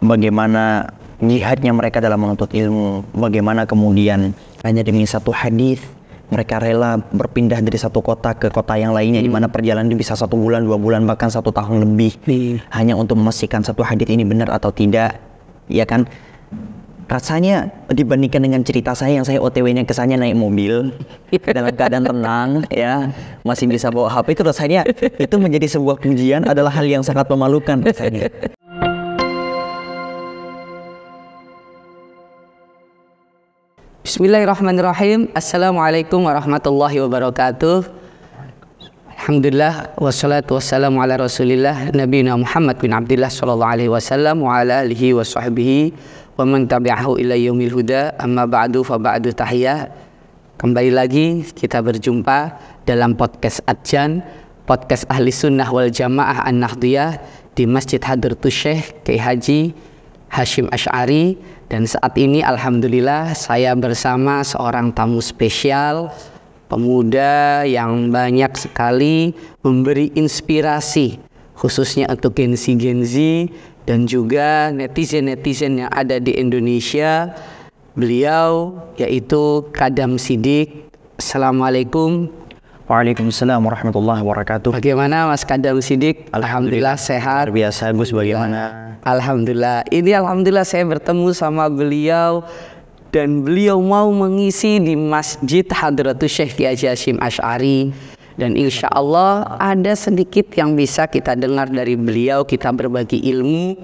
bagaimana jihadnya mereka dalam menuntut ilmu, bagaimana kemudian hanya demi satu hadis mereka rela berpindah dari satu kota ke kota yang lainnya, di mana perjalanan itu bisa 1 bulan, 2 bulan, bahkan 1 tahun lebih, hanya untuk memastikan satu hadis ini benar atau tidak, ya kan? Rasanya dibandingkan dengan cerita saya yang saya OTW-nya kesannya naik mobil dalam keadaan tenang, ya, masih bisa bawa HP, itu rasanya itu menjadi sebuah pujian, adalah hal yang sangat memalukan rasanya. Bismillahirrahmanirrahim. Assalamualaikum warahmatullahi wabarakatuh. Alhamdulillah wassalatu wassalamu ala Rasulillah nabiyina Muhammad bin Abdillah sallallahu alaihi wasallam wa ala alihi wa sahbihi wa man tabi'ahu ila yaumil huda. Amma ba'du fa ba'du tahiyah. Kembali lagi kita berjumpa dalam podcast Adjan, podcast Ahli Sunnah wal Jamaah An-Nahdiyah di Masjid Hadratus Syekh Kiai Haji Hasyim Asy'ari. Dan saat ini alhamdulillah saya bersama seorang tamu spesial, pemuda yang banyak sekali memberi inspirasi khususnya untuk Gen Z dan juga netizen-netizen yang ada di Indonesia. Beliau yaitu Kadam Siddiq. Assalamualaikum. Waalaikumsalam warahmatullahi wabarakatuh. Bagaimana Mas Kadam Siddiq? Alhamdulillah sehat. Luar biasa, Gus, bagaimana? Alhamdulillah. Ini alhamdulillah saya bertemu sama beliau dan beliau mau mengisi di Masjid Hadratus Syekh Kiai Haji Hasyim Asy'ari, dan insya Allah ada sedikit yang bisa kita dengar dari beliau. Kita berbagi ilmu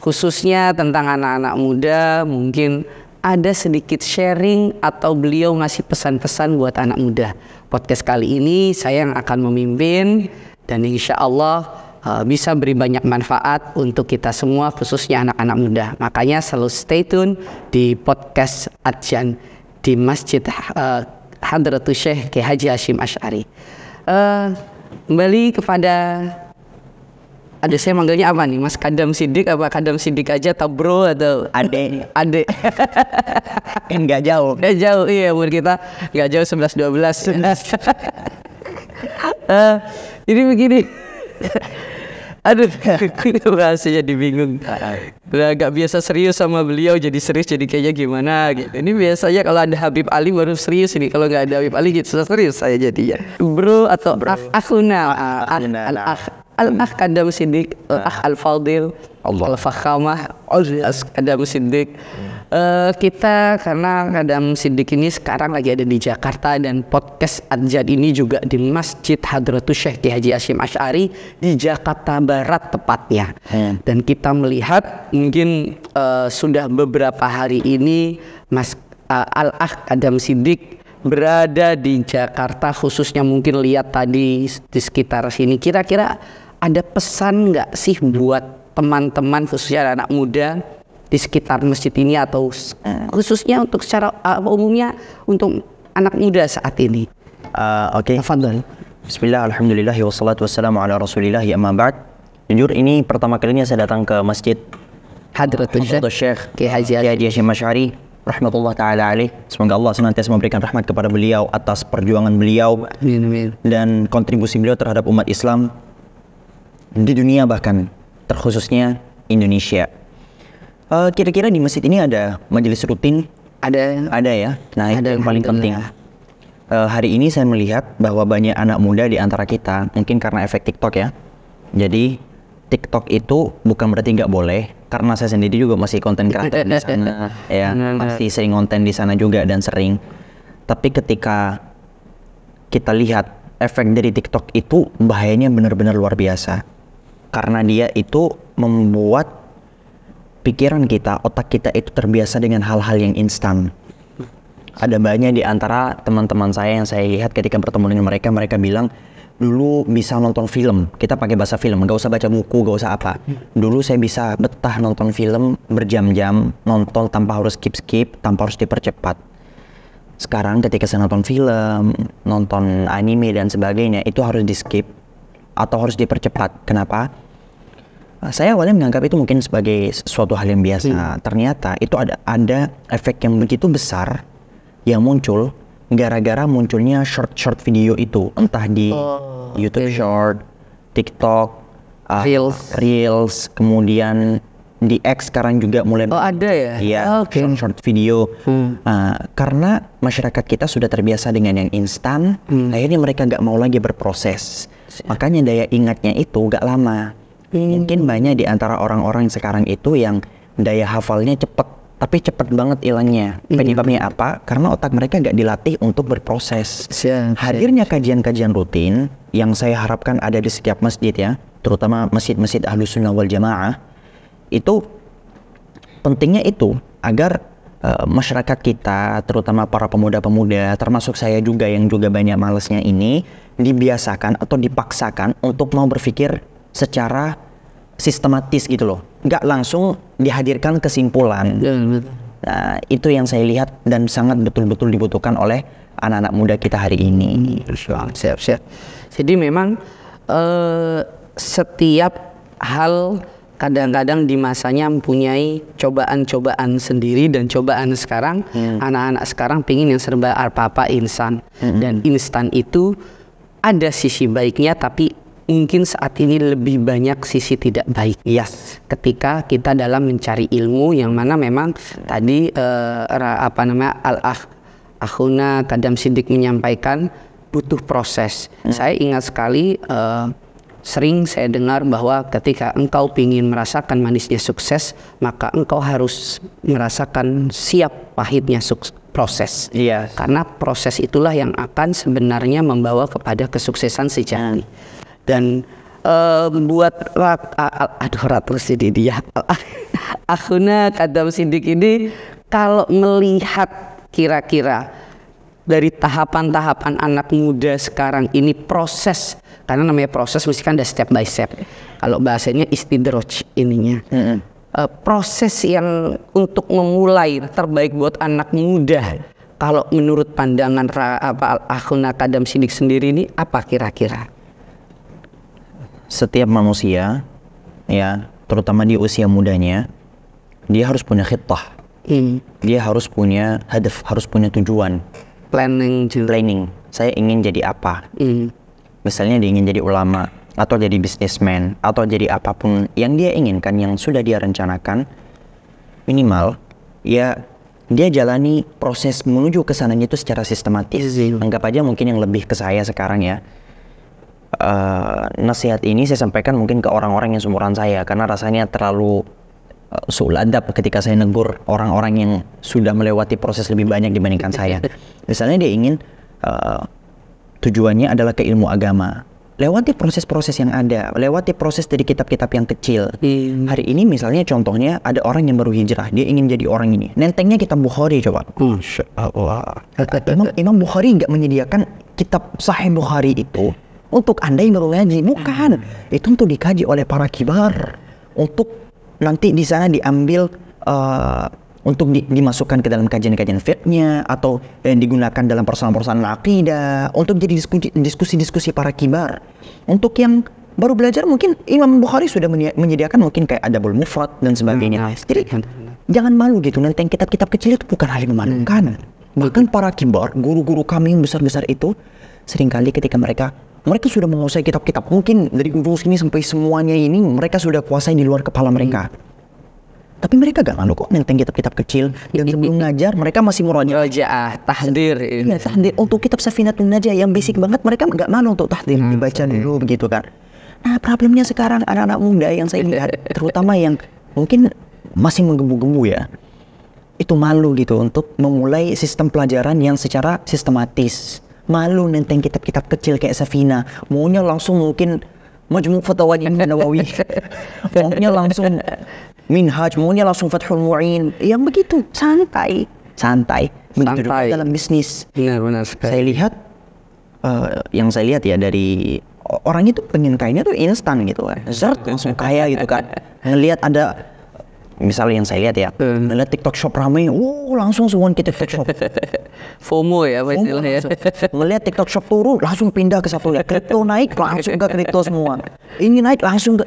khususnya tentang anak-anak muda, mungkin ada sedikit sharing atau beliau ngasih pesan-pesan buat anak muda. Podcast kali ini saya yang akan memimpin dan insya Allah bisa beri banyak manfaat untuk kita semua, khususnya anak-anak muda. Makanya selalu stay tune di podcast Adjan di Masjid Hadratus Syekh Kiai Haji Hasyim Asy'ari. Kembali kepada, ada saya manggilnya apa nih, Mas Kadam Siddiq apa Kadam Siddiq aja atau bro atau Adek? Kan nggak jauh, iya, umur kita nggak jauh 11-12. Jadi begini. Aduh, bahasanya dibingung. Udah agak biasa serius sama beliau, jadi serius, jadi kayaknya gimana gitu. Ini biasanya kalau ada Habib Ali baru serius ini, kalau nggak ada Habib Ali gitu serius saya jadinya. Bro atau akhuna, al-akh Kadam Siddiq, al-akh al-fadil, al-fakhamah, Kadam Siddiq. Kita karena Kadam Siddiq ini sekarang lagi ada di Jakarta, dan podcast Adjan ini juga di Masjid Hadratus Syekh Kiai Haji Hasyim Asy'ari di Jakarta Barat tepatnya. Dan kita melihat mungkin sudah beberapa hari ini Mas Al-Akh Kadam Siddiq berada di Jakarta, khususnya mungkin lihat tadi di sekitar sini. Kira-kira ada pesan nggak sih buat teman-teman khususnya anak muda di sekitar masjid ini, atau khususnya untuk secara umumnya untuk anak muda saat ini? Oke. Tafadhol. Bismillah, alhamdulillah, wassalatu wassalamu ala rasulillah, amma ba'd. Jujur ini pertama kalinya saya datang ke Masjid Hadratus Syekh Kiai Haji Hasyim Asy'ari rahmatullah ta'ala alaih. Semoga Allah senantiasa memberikan rahmat kepada beliau atas perjuangan beliau dan kontribusi beliau terhadap umat Islam di dunia, bahkan terkhususnya Indonesia. Kira-kira di masjid ini ada majelis rutin? Ada ya. Nah, itu yang paling penting. Hari ini saya melihat bahwa banyak anak muda di antara kita, mungkin karena efek TikTok ya. Jadi TikTok itu bukan berarti nggak boleh, karena saya sendiri juga masih konten kreator di sana, ya, masih sering konten di sana juga dan sering. Tapi ketika kita lihat efek dari TikTok itu, bahayanya benar-benar luar biasa, karena dia itu membuat pikiran kita, otak kita itu terbiasa dengan hal-hal yang instan. Ada banyak di antara teman-teman saya yang saya lihat ketika bertemu dengan mereka, mereka bilang dulu bisa nonton film, kita pakai bahasa film, gak usah baca buku, gak usah apa. Dulu saya bisa betah nonton film berjam-jam, nonton tanpa harus skip, tanpa harus dipercepat. Sekarang ketika saya nonton film, nonton anime dan sebagainya, itu harus di skip atau harus dipercepat. Kenapa? Saya awalnya menganggap itu mungkin sebagai suatu hal yang biasa. Ternyata itu ada efek yang begitu besar yang muncul gara-gara munculnya short video itu, entah di YouTube Short, TikTok, Reels, kemudian di X sekarang juga mulai. Oh ada ya? Iya, short video. Karena masyarakat kita sudah terbiasa dengan yang instan, akhirnya mereka nggak mau lagi berproses. Makanya daya ingatnya itu nggak lama. Mungkin banyak di antara orang-orang sekarang itu yang daya hafalnya cepet, tapi cepet banget hilangnya. Penyebabnya apa? Karena otak mereka nggak dilatih untuk berproses. Hadirnya kajian-kajian rutin yang saya harapkan ada di setiap masjid ya, terutama masjid-masjid Ahlus Sunnah wal Jamaah, itu pentingnya itu agar masyarakat kita, terutama para pemuda-pemuda, termasuk saya juga yang juga banyak malesnya ini, dibiasakan atau dipaksakan untuk mau berpikir secara sistematis gitu loh, nggak langsung dihadirkan kesimpulan. Nah, itu yang saya lihat dan sangat betul-betul dibutuhkan oleh anak-anak muda kita hari ini. Siap. Jadi memang setiap hal kadang-kadang di masanya mempunyai cobaan-cobaan sendiri, dan cobaan sekarang anak-anak sekarang pingin yang serba apa-apa instan, dan instan itu ada sisi baiknya, tapi mungkin saat ini lebih banyak sisi tidak baik. Ketika kita dalam mencari ilmu, yang mana memang tadi Akhuna Kadam Siddiq menyampaikan butuh proses. Saya ingat sekali sering saya dengar bahwa ketika engkau ingin merasakan manisnya sukses, maka engkau harus merasakan siap pahitnya proses. Karena proses itulah yang akan sebenarnya membawa kepada kesuksesan sejati. Dan buat Akhuna Kadam Siddiq ini, kalau melihat kira-kira dari tahapan-tahapan anak muda sekarang ini, proses, karena namanya proses mesti kan ada step by step. Kalau bahasanya istidroj ininya. Proses yang untuk memulai terbaik buat anak muda, kalau menurut pandangan Akhuna Kadam Siddiq sendiri ini apa kira-kira? Setiap manusia ya, terutama di usia mudanya, dia harus punya khittah. Dia harus punya hadaf, harus punya tujuan. Planning. Saya ingin jadi apa? Misalnya dia ingin jadi ulama, atau jadi bisnismen, atau jadi apapun yang dia inginkan, yang sudah dia rencanakan, minimal ya dia jalani proses menuju ke sananya itu secara sistematis. Anggap aja mungkin yang lebih ke saya sekarang ya, nasihat ini saya sampaikan mungkin ke orang-orang yang seumuran saya, karena rasanya terlalu suul adab ketika saya negur orang-orang yang sudah melewati proses lebih banyak dibandingkan saya. Misalnya dia ingin tujuannya adalah ke ilmu agama, lewati proses-proses yang ada, lewati proses dari kitab-kitab yang kecil. Hari ini misalnya contohnya ada orang yang baru hijrah, dia ingin jadi orang ini, nentengnya kitab Bukhari coba. Imam Bukhari nggak menyediakan kitab Sahih Bukhari itu untuk Anda yang baru ngaji, bukan. Itu untuk dikaji oleh para kibar, untuk nanti di sana diambil untuk dimasukkan ke dalam kajian-kajian fiqhnya, atau yang digunakan dalam persoalan-persoalan akidah, untuk jadi diskusi-diskusi para kibar. Untuk yang baru belajar mungkin Imam Bukhari sudah menyediakan mungkin kayak Adabul Mufrad dan sebagainya. Jadi jangan malu gitu, nanti kitab-kitab kecil itu bukan hal yang memalukan. Bahkan para kibar, guru-guru kami yang besar-besar itu, seringkali ketika mereka sudah menguasai kitab-kitab, mungkin dari ujung sini sampai semuanya ini mereka sudah kuasai di luar kepala mereka. Tapi mereka gak malu kok nenteng kitab-kitab kecil. Yang sebelum ngajar mereka masih murajaah, tahdir. Ya, tahdir. Untuk kitab Safinatun Najah yang basic banget, mereka gak malu untuk tahdir, dibaca dulu begitu kan. Nah, problemnya sekarang anak-anak muda yang saya lihat, terutama yang mungkin masih menggebu-gebu ya, itu malu gitu untuk memulai sistem pelajaran yang secara sistematis. Malu nenteng kitab-kitab kecil kayak Safina, maunya langsung mungkin Majmu' Fatawa Nawawi, maunya langsung Minhaj, maunya langsung Fathul Mu'in, yang begitu santai. Begitu juga dalam bisnis. Benar. Saya lihat, yang saya lihat ya dari orang itu pengen kayaknya tuh instan gitu kan, langsung kaya gitu kan. Ngelihat ada, misalnya yang saya lihat ya, ngelihat TikTok Shop ramai, langsung semua ke TikTok Shop. FOMO ya, istilahnya. Ngelihat TikTok Shop turun, langsung pindah ke satu. Kripto naik, langsung ke kripto semua. Ini naik, langsung ke.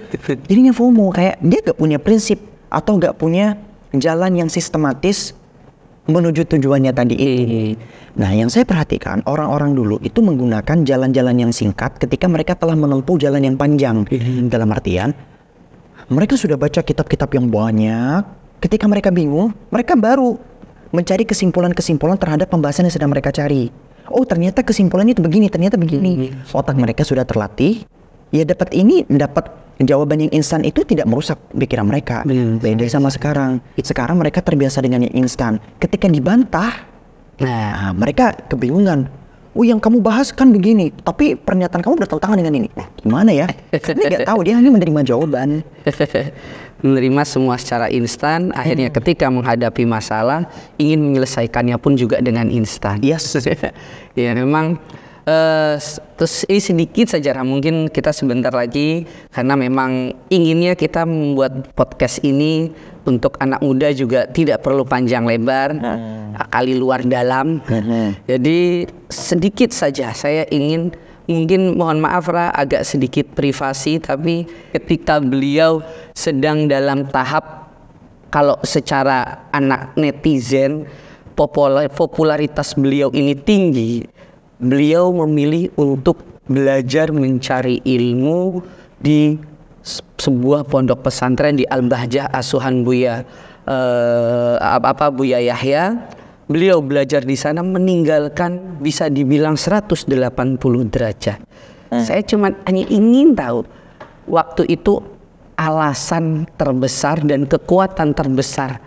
Jadinya FOMO, kayak dia gak punya prinsip atau gak punya jalan yang sistematis menuju tujuannya tadi itu. Nah, yang saya perhatikan, orang-orang dulu itu menggunakan jalan-jalan yang singkat ketika mereka telah menempuh jalan yang panjang. Dalam artian, Mereka sudah baca kitab-kitab yang banyak. Ketika mereka bingung, mereka baru mencari kesimpulan-kesimpulan terhadap pembahasan yang sedang mereka cari. Oh, ternyata kesimpulannya itu begini, ternyata begini. Otak mereka sudah terlatih. Ya dapat jawaban yang instan itu tidak merusak pikiran mereka. Beda sama sekarang. Sekarang mereka terbiasa dengan yang instan. Ketika dibantah, nah mereka kebingungan. Oh, yang kamu bahas kan begini, tapi pernyataan kamu bertentangan dengan ini. Nah, gimana ya? Dia nggak tahu, dia hanya menerima jawaban. Menerima semua secara instan, akhirnya ketika menghadapi masalah, ingin menyelesaikannya pun juga dengan instan. Yes. Ya memang, terus ini sedikit saja, mungkin kita sebentar lagi, karena memang inginnya kita membuat podcast ini untuk anak muda juga tidak perlu panjang lebar, kali luar dalam. Jadi sedikit saja saya ingin, mungkin mohon maaf agak sedikit privasi, tapi ketika beliau sedang dalam tahap, kalau secara anak netizen popularitas beliau ini tinggi, beliau memilih untuk belajar mencari ilmu di sebuah pondok pesantren di Al-Bahjah asuhan Buya Buya Yahya. Beliau belajar di sana meninggalkan bisa dibilang 180 derajat. Saya cuma hanya ingin tahu waktu itu alasan terbesar dan kekuatan terbesar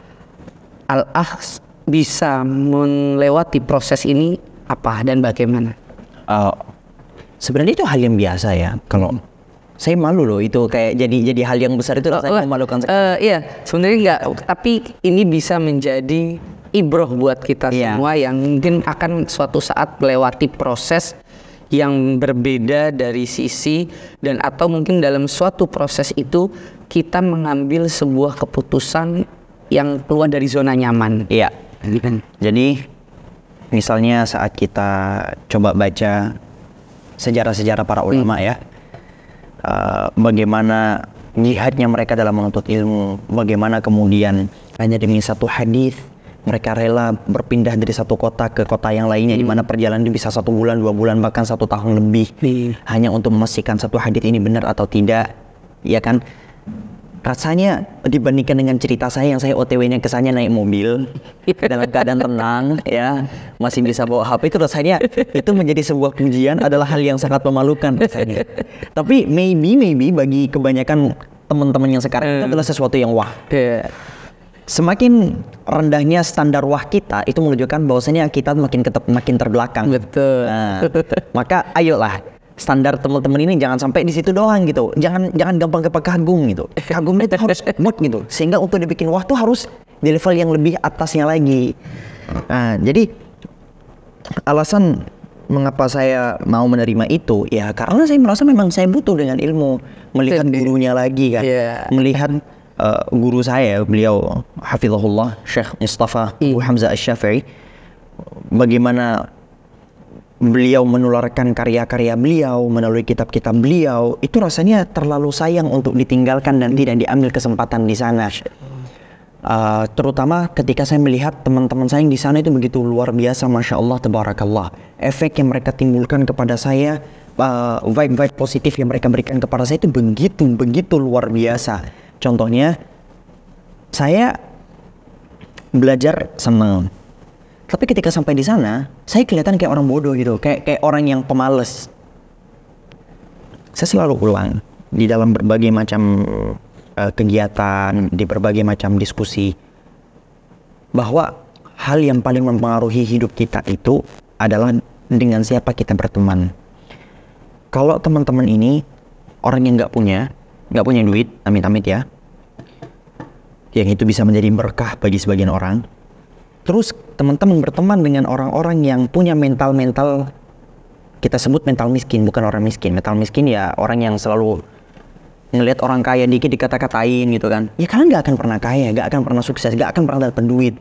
Al-Akh bisa melewati proses ini apa dan bagaimana? Sebenarnya itu hal yang biasa ya. Kalau saya malu loh itu kayak jadi hal yang besar itu saya memalukan sekali. Iya, sebenarnya enggak, tapi ini bisa menjadi ibroh buat kita semua yang mungkin akan suatu saat melewati proses yang berbeda dari sisi dan atau mungkin dalam suatu proses itu kita mengambil sebuah keputusan yang keluar dari zona nyaman. Iya. Jadi misalnya saat kita coba baca sejarah-sejarah para ulama ya. Bagaimana jihadnya mereka dalam menuntut ilmu, bagaimana kemudian hanya demi satu hadis mereka rela berpindah dari satu kota ke kota yang lainnya, di mana perjalanan itu bisa 1 bulan, 2 bulan, bahkan 1 tahun lebih, hanya untuk memastikan satu hadis ini benar atau tidak, ya kan? Rasanya dibandingkan dengan cerita saya yang saya OTW-nya kesannya naik mobil dalam keadaan tenang ya, masih bisa bawa HP, itu rasanya itu menjadi sebuah pujian, adalah hal yang sangat memalukan rasanya. Tapi maybe bagi kebanyakan teman-teman yang sekarang itu adalah sesuatu yang wah. Semakin rendahnya standar wah kita, itu menunjukkan bahwasanya kita makin terbelakang. Betul. Nah, maka ayolah, standar teman-teman ini jangan sampai di situ doang gitu. Jangan gampang kagum gitu. Kagumnya itu harus mood gitu. Sehingga untuk dibikin wah tuh harus di level yang lebih atasnya lagi. Nah, jadi alasan mengapa saya mau menerima itu ya karena saya merasa memang saya butuh dengan ilmu, melihat gurunya lagi kan. Melihat guru saya, beliau hafizahullah, Syekh Mustafa Abu Hamzah Asy-Syafi'i, bagaimana beliau menularkan karya-karya beliau melalui kitab-kitab beliau, itu rasanya terlalu sayang untuk ditinggalkan dan tidak diambil kesempatan di sana. Terutama ketika saya melihat teman-teman saya yang di sana itu begitu luar biasa, masya Allah, tabarakallah. Efek yang mereka timbulkan kepada saya, vibe positif yang mereka berikan kepada saya itu begitu luar biasa. Contohnya, saya belajar senang. Tapi ketika sampai di sana, saya kelihatan kayak orang bodoh gitu, kayak orang yang pemalas. Saya selalu ulang di dalam berbagai macam kegiatan, di berbagai macam diskusi, bahwa hal yang paling mempengaruhi hidup kita itu adalah dengan siapa kita berteman. Kalau teman-teman ini orang yang nggak punya duit, amit-amit ya, yang itu bisa menjadi berkah bagi sebagian orang. Terus teman-teman berteman dengan orang-orang yang punya mental, kita sebut mental miskin, bukan orang miskin. Mental miskin ya orang yang selalu ngelihat orang kaya dikit dikata-katain gitu kan. Ya kalian gak akan pernah kaya, gak akan pernah sukses, gak akan pernah dapat duit.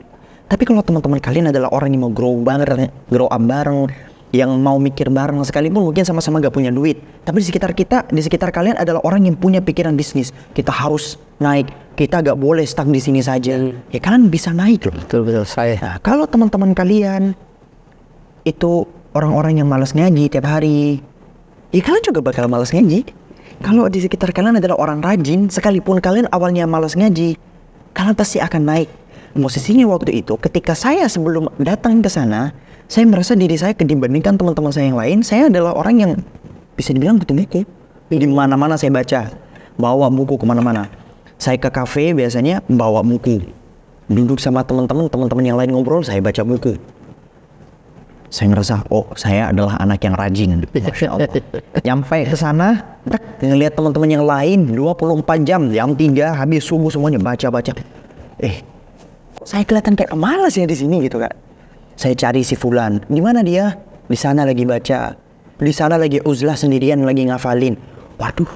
Tapi kalau teman-teman kalian adalah orang yang mau grow up bareng, yang mau mikir bareng, sekalipun mungkin sama-sama gak punya duit, tapi di sekitar kalian adalah orang yang punya pikiran bisnis. Kita harus naik, kita gak boleh stuck di sini saja. Ya kalian bisa naik loh. Betul saya. Nah, kalau teman-teman kalian itu orang-orang yang malas ngaji tiap hari, ya kalian juga bakal malas ngaji. Kalau di sekitar kalian adalah orang rajin, sekalipun kalian awalnya malas ngaji, kalian pasti akan naik. Posisinya waktu itu, ketika saya sebelum datang ke sana, saya merasa diri saya dibandingkan teman-teman saya yang lain, saya adalah orang yang bisa dibilang betul buku. Di mana-mana saya baca, bawa buku kemana-mana. Saya ke kafe biasanya bawa buku. Duduk sama teman-teman yang lain ngobrol, saya baca buku. Saya ngerasa, oh saya adalah anak yang rajin. Masya Allah. Nyampe ke sana, ngelihat teman-teman yang lain 24 jam, jam 3 habis subuh semuanya baca-baca. Saya kelihatan kayak malas ya di sini gitu Kak. Saya cari si Fulan, di mana dia? Di sana lagi baca. Di sana lagi uzlah sendirian lagi ngafalin. Waduh,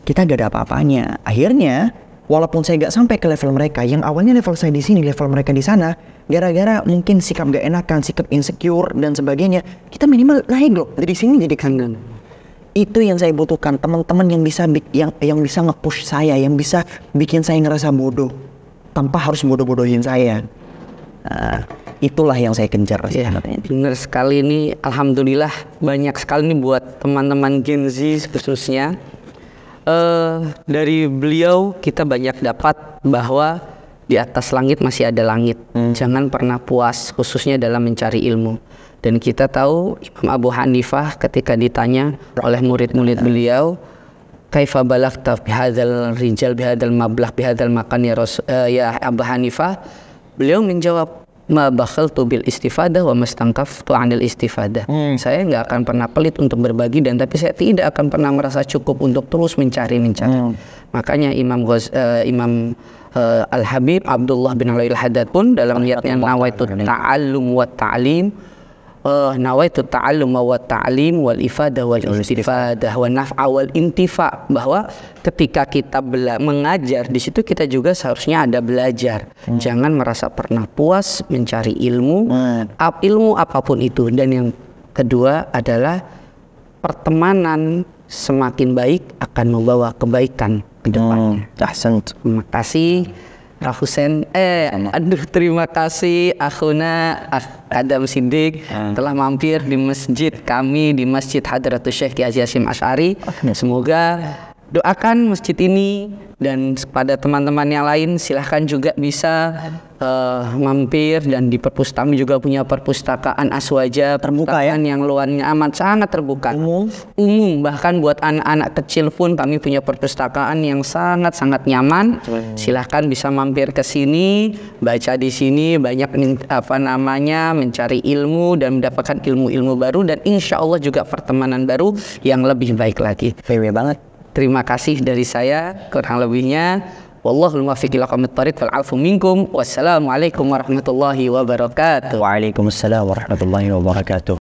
kita gak ada apa-apanya. Akhirnya, walaupun saya gak sampai ke level mereka, yang awalnya level saya di sini, level mereka di sana, gara-gara mungkin sikap gak enakan, sikap insecure dan sebagainya, kita minimal naik loh dari sini jadi kangen. Itu yang saya butuhkan, teman-teman yang bisa yang bisa nge-push saya, yang bisa bikin saya ngerasa bodoh tanpa harus bodoh-bodohin saya. Itulah yang saya kejar. Ya, benar sekali ini. Alhamdulillah banyak sekali nih buat teman-teman Gen Z khususnya. Dari beliau kita banyak dapat bahwa di atas langit masih ada langit. Jangan pernah puas, khususnya dalam mencari ilmu. Dan kita tahu Imam Abu Hanifah ketika ditanya oleh murid-murid beliau, kaifa balagta bihadzal rijal bihadzal mablagh bihadzal makan ya Abu Hanifah, beliau menjawab, ma bakhaltu bil istifadah wa mastangkaftu 'anil istifadah. Saya nggak akan pernah pelit untuk berbagi, dan tapi saya tidak akan pernah merasa cukup untuk terus mencari. Makanya Imam Al-Habib Abdullah bin Alwi Al-Haddad pun dalam niatnya nawaitu ta'allum wa ta'lim, nawaitu ta'allum wa ta'lim wal ifadah wal istifadah wa naf'a wal intifa, bahwa ketika kita mengajar di situ kita juga seharusnya ada belajar. Jangan merasa pernah puas mencari ilmu, ilmu apapun itu. Dan yang kedua adalah pertemanan semakin baik akan membawa kebaikan ke depannya. Terima kasih Rafusen, terima kasih akhuna Adam Siddiq telah mampir di masjid kami, di Masjid Hadratus Syekh Kiai Haji Hasyim Asy'ari. Semoga doakan masjid ini, dan pada teman-teman yang lain silahkan juga bisa mampir. Dan di perpustakaan juga punya perpustakaan Aswaja, terbuka ya, yang luarnya amat sangat terbuka, umum. Bahkan buat anak-anak kecil pun kami punya perpustakaan yang sangat-sangat nyaman. Silahkan bisa mampir ke sini, baca di sini, banyak mencari ilmu dan mendapatkan ilmu-ilmu baru, dan insya Allah juga pertemanan baru yang lebih baik lagi. VW banget. Terima kasih dari saya, kurang lebihnya wallahul muwaffiq ila aqwamit thoriq wal 'afu minkum. Wassalamualaikum warahmatullahi wabarakatuh. Waalaikumsalam warahmatullahi wabarakatuh.